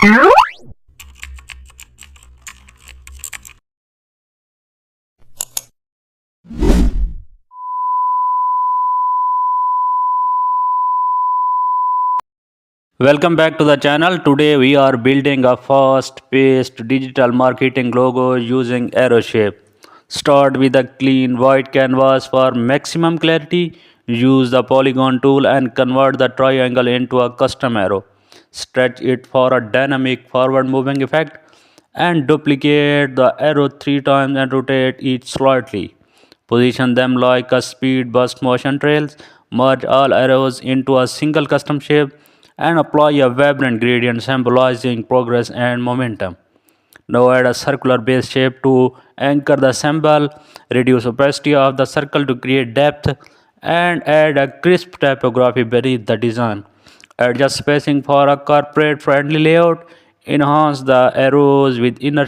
Welcome back to the channel. Today we are building a fast-paced digital marketing logo using arrow shape. Start with a clean white canvas for maximum clarity. Use the polygon tool and convert the triangle into a custom arrow. Stretch it for a dynamic forward moving effect and duplicate the arrow 3 times and rotate each slightly. Position them like a speed bust motion trails. Merge all arrows into a single custom shape and apply a vibrant gradient symbolizing progress and momentum. Now add a circular base shape to anchor the symbol, reduce opacity of the circle to create depth, and add a crisp typography beneath the design. Adjust spacing for a corporate friendly layout, enhance the arrows with inner